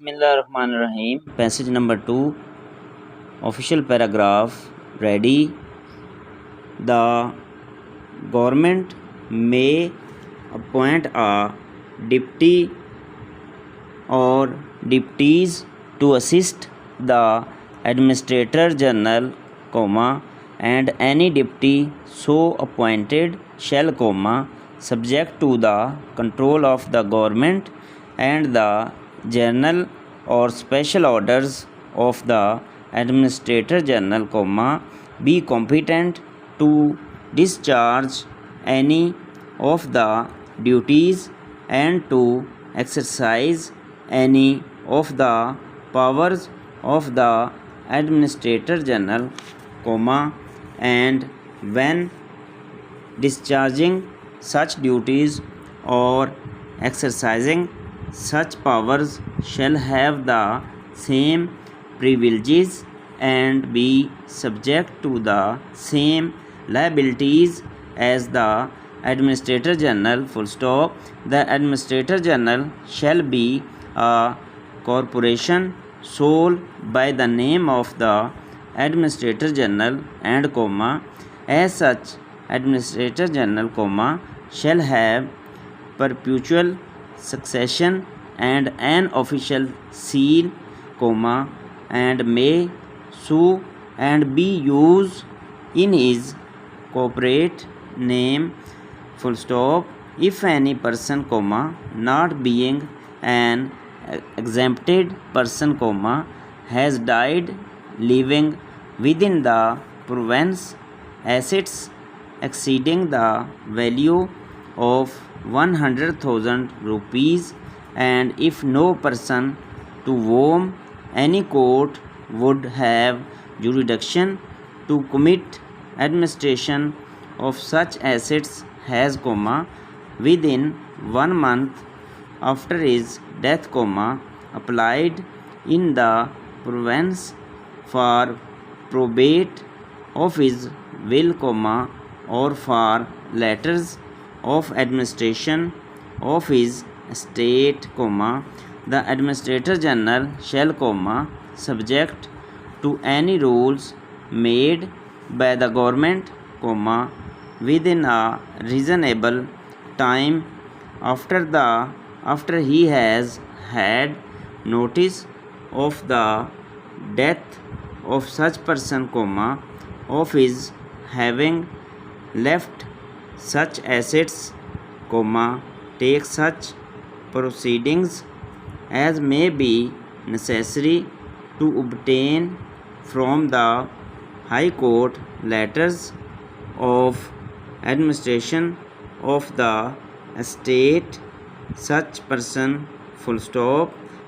Bismillahirrahmanirrahim. Passage number 2, official paragraph. Ready. The government may appoint a deputy or deputies to assist the administrator general, and any deputy so appointed shall, subject to the control of the government and the general or special orders of the administrator general, be competent to discharge any of the duties and to exercise any of the powers of the administrator general, and when discharging such duties or exercising such powers shall have the same privileges and be subject to the same liabilities as the administrator general, The administrator general shall be a corporation sole by the name of the administrator general and, as such administrator general, shall have perpetual succession and an official seal, and may sue and be used in his corporate name, if any person, not being an exempted person, has died leaving within the province assets exceeding the value of 100,000 rupees, and if no person to whom any court would have jurisdiction to commit administration of such assets has, within 1 month after his death, applied in the province for probate of his will, or for letters of administration of his estate, the administrator general shall, subject to any rules made by the government, within a reasonable time after he has had notice of the death of such person, of his having left such assets, take such proceedings as may be necessary to obtain from the High Court letters of administration of the estate such person,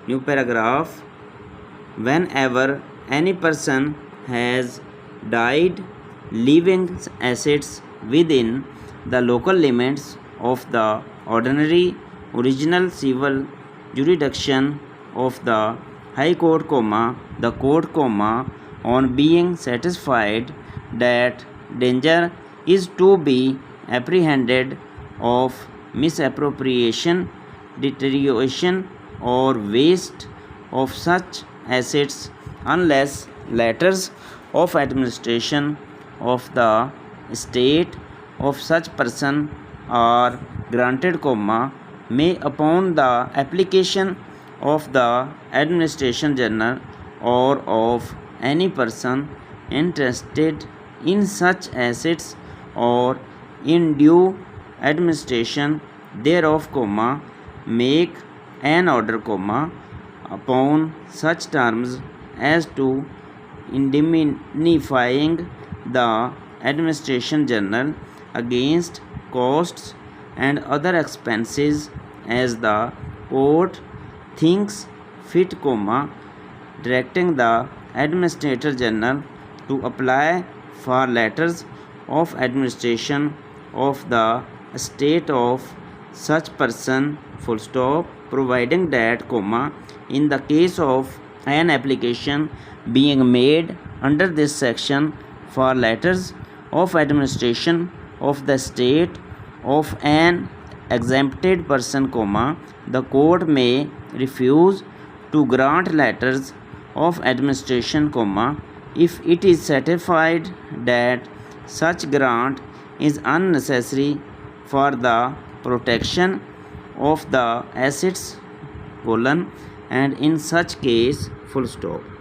New paragraph. Whenever any person has died leaving assets within the local limits of the ordinary original civil jurisdiction of the High Court, the court, on being satisfied that danger is to be apprehended of misappropriation, deterioration or waste of such assets, unless letters of administration of the estate of such person are granted, may upon the application of the administration general or of any person interested in such assets or in due administration thereof, make an order, upon such terms as to indemnifying the administration general against costs and other expenses as the court thinks fit, directing the administrator general to apply for letters of administration of the estate of such person, providing that, in the case of an application being made under this section for letters of administration of the estate of an exempted person, the court may refuse to grant letters of administration, if it is certified that such grant is unnecessary for the protection of the assets, and in such case, full stop.